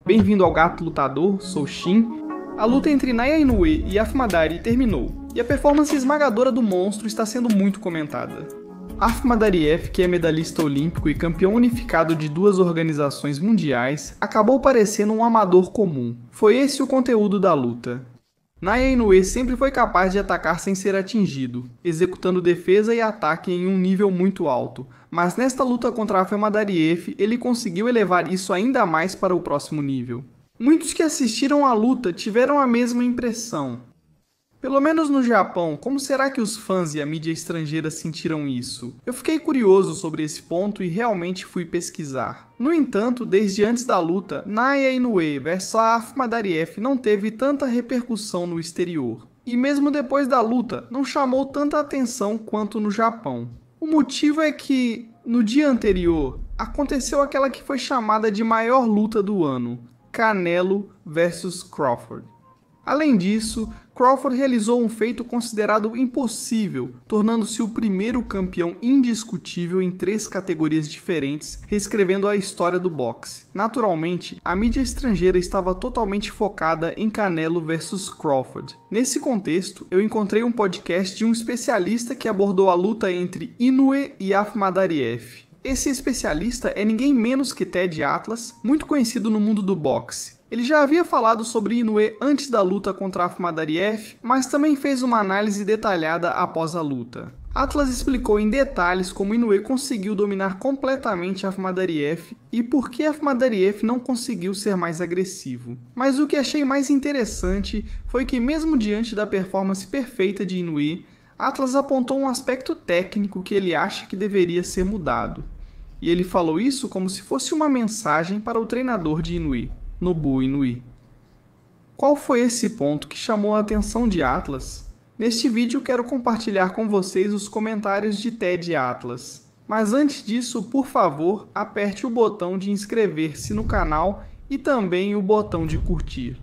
Bem-vindo ao Gato Lutador, sou Shin. A luta entre Naoya Inoue e Aphmadari terminou, e a performance esmagadora do monstro está sendo muito comentada. Aphmadariyev, que é medalhista olímpico e campeão unificado de 2 organizações mundiais, acabou parecendo um amador comum. Foi esse o conteúdo da luta. Naoya Inoue sempre foi capaz de atacar sem ser atingido, executando defesa e ataque em um nível muito alto, mas nesta luta contra Aphmadariyev ele conseguiu elevar isso ainda mais para o próximo nível. Muitos que assistiram à luta tiveram a mesma impressão. Pelo menos no Japão, como será que os fãs e a mídia estrangeira sentiram isso? Eu fiquei curioso sobre esse ponto e realmente fui pesquisar. No entanto, desde antes da luta, Naoya Inoue vs Aphmadariyev não teve tanta repercussão no exterior. E mesmo depois da luta, não chamou tanta atenção quanto no Japão. O motivo é que, no dia anterior, aconteceu aquela que foi chamada de maior luta do ano, Canelo vs Crawford. Além disso, Crawford realizou um feito considerado impossível, tornando-se o primeiro campeão indiscutível em 3 categorias diferentes, reescrevendo a história do boxe. Naturalmente, a mídia estrangeira estava totalmente focada em Canelo vs Crawford. Nesse contexto, eu encontrei um podcast de um especialista que abordou a luta entre Inoue e Aphmadariyev. Esse especialista é ninguém menos que Ted Atlas, muito conhecido no mundo do boxe. Ele já havia falado sobre Inoue antes da luta contra Aphmadariyev, mas também fez uma análise detalhada após a luta. Atlas explicou em detalhes como Inoue conseguiu dominar completamente Aphmadariyev e por que Aphmadariyev não conseguiu ser mais agressivo. Mas o que achei mais interessante foi que mesmo diante da performance perfeita de Inoue, Atlas apontou um aspecto técnico que ele acha que deveria ser mudado. E ele falou isso como se fosse uma mensagem para o treinador de Inoue, Nobuo Inoue. Qual foi esse ponto que chamou a atenção de Atlas? Neste vídeo quero compartilhar com vocês os comentários de Ted Atlas. Mas antes disso, por favor, aperte o botão de inscrever-se no canal e também o botão de curtir.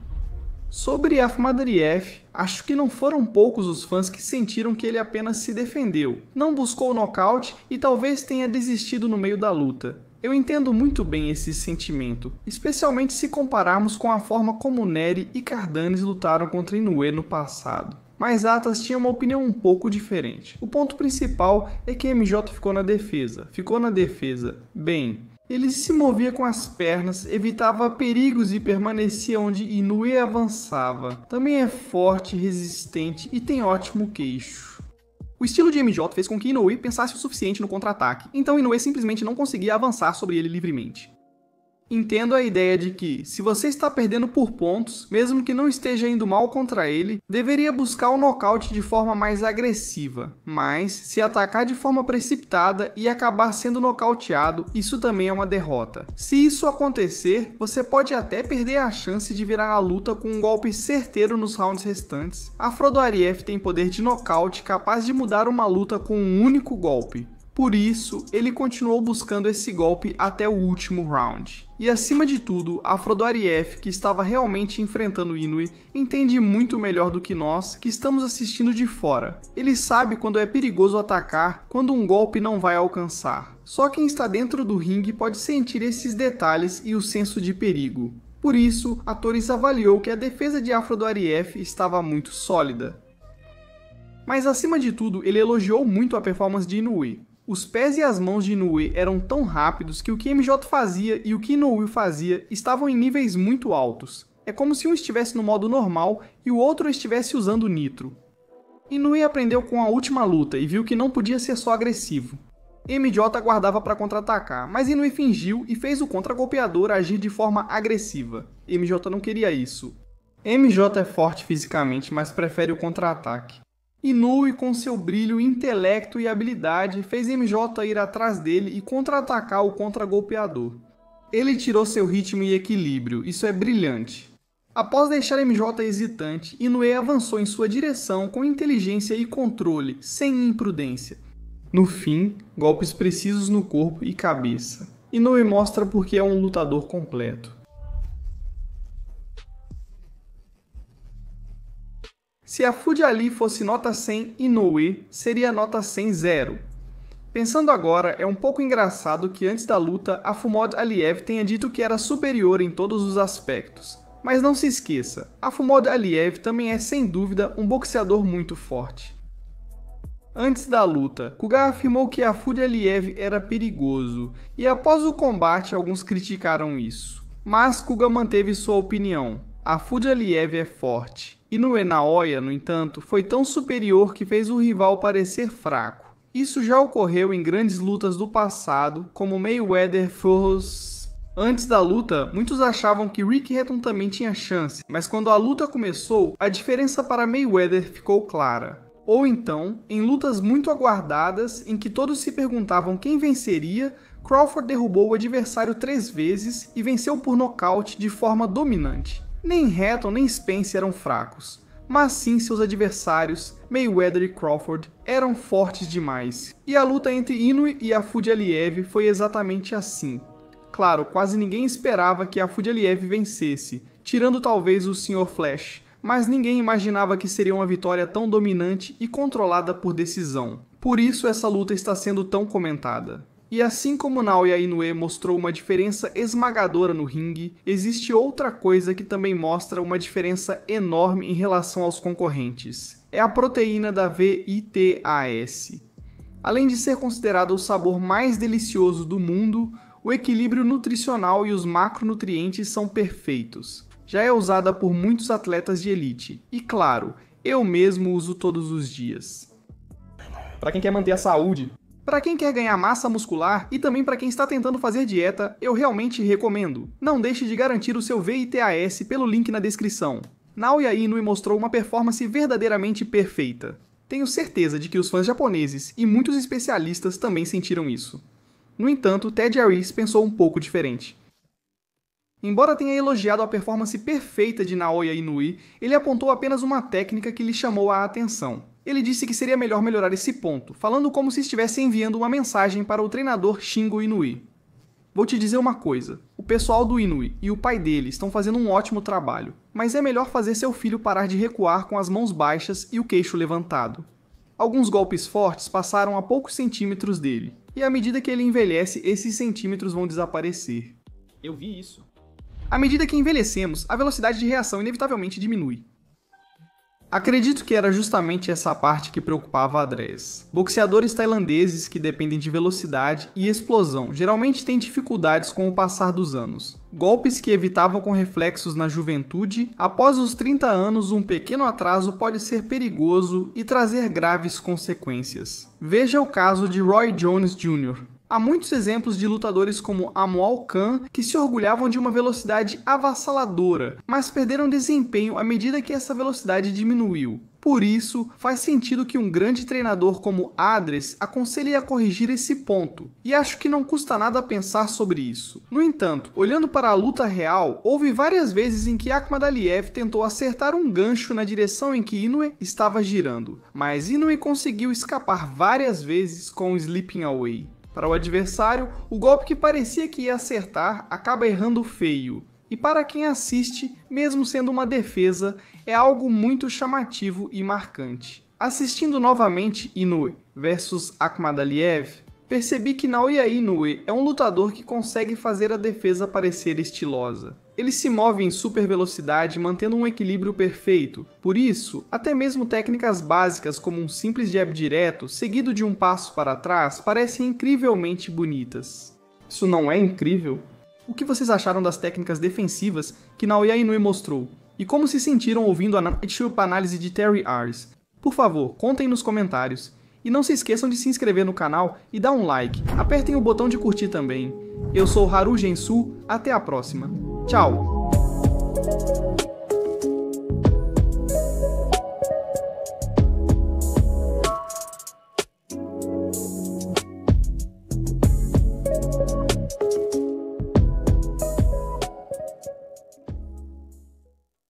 Sobre Aphmadariyev, acho que não foram poucos os fãs que sentiram que ele apenas se defendeu, não buscou o nocaute e talvez tenha desistido no meio da luta. Eu entendo muito bem esse sentimento, especialmente se compararmos com a forma como Nery e Cardanes lutaram contra Inoue no passado. Mas Atlas tinha uma opinião um pouco diferente. O ponto principal é que MJ ficou na defesa bem. Ele se movia com as pernas, evitava perigos e permanecia onde Inoue avançava. Também é forte, resistente e tem ótimo queixo. O estilo de MJ fez com que Inoue pensasse o suficiente no contra-ataque, então Inoue simplesmente não conseguia avançar sobre ele livremente. Entendo a ideia de que, se você está perdendo por pontos, mesmo que não esteja indo mal contra ele, deveria buscar o nocaute de forma mais agressiva. Mas, se atacar de forma precipitada e acabar sendo nocauteado, isso também é uma derrota. Se isso acontecer, você pode até perder a chance de virar a luta com um golpe certeiro nos rounds restantes. Aphmadariyev tem poder de nocaute capaz de mudar uma luta com um único golpe. Por isso, ele continuou buscando esse golpe até o último round. E acima de tudo, Aphmadariyev, que estava realmente enfrentando Inoue, entende muito melhor do que nós, que estamos assistindo de fora. Ele sabe quando é perigoso atacar, quando um golpe não vai alcançar. Só quem está dentro do ringue pode sentir esses detalhes e o senso de perigo. Por isso, a Toris avaliou que a defesa de Aphmadariyev estava muito sólida. Mas acima de tudo, ele elogiou muito a performance de Inoue. Os pés e as mãos de Inoue eram tão rápidos que o que MJ fazia e o que Inoue fazia estavam em níveis muito altos. É como se um estivesse no modo normal e o outro estivesse usando nitro. Inoue aprendeu com a última luta e viu que não podia ser só agressivo. MJ aguardava para contra-atacar, mas Inoue fingiu e fez o contra-golpeador agir de forma agressiva. MJ não queria isso. MJ é forte fisicamente, mas prefere o contra-ataque. Inoue, com seu brilho, intelecto e habilidade, fez MJ ir atrás dele e contra-atacar o contra-golpeador. Ele tirou seu ritmo e equilíbrio, isso é brilhante. Após deixar MJ hesitante, Inoue avançou em sua direção com inteligência e controle, sem imprudência. No fim, golpes precisos no corpo e cabeça. Inoue mostra porque é um lutador completo. Se a Fuji Ali fosse nota 100 Inoue, seria nota 100 0. Pensando agora, é um pouco engraçado que antes da luta, Afumod Aliyev tenha dito que era superior em todos os aspectos. Mas não se esqueça, Afumod Aliyev também é sem dúvida um boxeador muito forte. Antes da luta, Kuga afirmou que Afud Aliyev era perigoso, e após o combate alguns criticaram isso. Mas Kuga manteve sua opinião, Afud Aliyev é forte. Inoue Naoya, no entanto, foi tão superior que fez o rival parecer fraco. Isso já ocorreu em grandes lutas do passado, como Mayweather vs... Antes da luta, muitos achavam que Rick Hatton também tinha chance, mas quando a luta começou, a diferença para Mayweather ficou clara. Ou então, em lutas muito aguardadas, em que todos se perguntavam quem venceria, Crawford derrubou o adversário 3 vezes e venceu por nocaute de forma dominante. Nem Hatton nem Spence eram fracos, mas sim seus adversários, Mayweather e Crawford, eram fortes demais. E a luta entre Inoue e Afud Aliyev foi exatamente assim. Claro, quase ninguém esperava que Afud Aliyev vencesse, tirando talvez o Sr. Flash. Mas ninguém imaginava que seria uma vitória tão dominante e controlada por decisão. Por isso essa luta está sendo tão comentada. E assim como Naoya Inoue mostrou uma diferença esmagadora no ringue, existe outra coisa que também mostra uma diferença enorme em relação aos concorrentes. É a proteína da VITAS. Além de ser considerada o sabor mais delicioso do mundo, o equilíbrio nutricional e os macronutrientes são perfeitos. Já é usada por muitos atletas de elite. E claro, eu mesmo uso todos os dias. Para quem quer manter a saúde, para quem quer ganhar massa muscular e também para quem está tentando fazer dieta, eu realmente recomendo. Não deixe de garantir o seu VITAS pelo link na descrição. Naoya Inoue mostrou uma performance verdadeiramente perfeita. Tenho certeza de que os fãs japoneses e muitos especialistas também sentiram isso. No entanto, Ted Arias pensou um pouco diferente. Embora tenha elogiado a performance perfeita de Naoya Inoue, ele apontou apenas uma técnica que lhe chamou a atenção. Ele disse que seria melhor melhorar esse ponto, falando como se estivesse enviando uma mensagem para o treinador Shingo Inoue. Vou te dizer uma coisa, o pessoal do Inoue e o pai dele estão fazendo um ótimo trabalho, mas é melhor fazer seu filho parar de recuar com as mãos baixas e o queixo levantado. Alguns golpes fortes passaram a poucos centímetros dele, e à medida que ele envelhece, esses centímetros vão desaparecer. Eu vi isso. À medida que envelhecemos, a velocidade de reação inevitavelmente diminui. Acredito que era justamente essa parte que preocupava Andreas. Boxeadores tailandeses que dependem de velocidade e explosão geralmente têm dificuldades com o passar dos anos. Golpes que evitavam com reflexos na juventude, após os 30 anos um pequeno atraso pode ser perigoso e trazer graves consequências. Veja o caso de Roy Jones Jr. Há muitos exemplos de lutadores como Amol Khan que se orgulhavam de uma velocidade avassaladora, mas perderam desempenho à medida que essa velocidade diminuiu. Por isso, faz sentido que um grande treinador como Andreas aconselhe a corrigir esse ponto, e acho que não custa nada pensar sobre isso. No entanto, olhando para a luta real, houve várias vezes em que Akhmad Aliyev tentou acertar um gancho na direção em que Inoue estava girando, mas Inoue conseguiu escapar várias vezes com o Sleeping Away. Para o adversário, o golpe que parecia que ia acertar acaba errando feio. E para quem assiste, mesmo sendo uma defesa, é algo muito chamativo e marcante. Assistindo novamente Inoue vs Akhmad Aliyev, percebi que Naoya Inoue é um lutador que consegue fazer a defesa parecer estilosa. Ele se move em super velocidade mantendo um equilíbrio perfeito, por isso, até mesmo técnicas básicas como um simples jab direto, seguido de um passo para trás, parecem incrivelmente bonitas. Isso não é incrível? O que vocês acharam das técnicas defensivas que Naoya Inoue mostrou? E como se sentiram ouvindo a Nightship análise de Terry Ars? Por favor, contem nos comentários. E não se esqueçam de se inscrever no canal e dar um like. Apertem o botão de curtir também. Eu sou Haru Gensu, até a próxima. Tchau!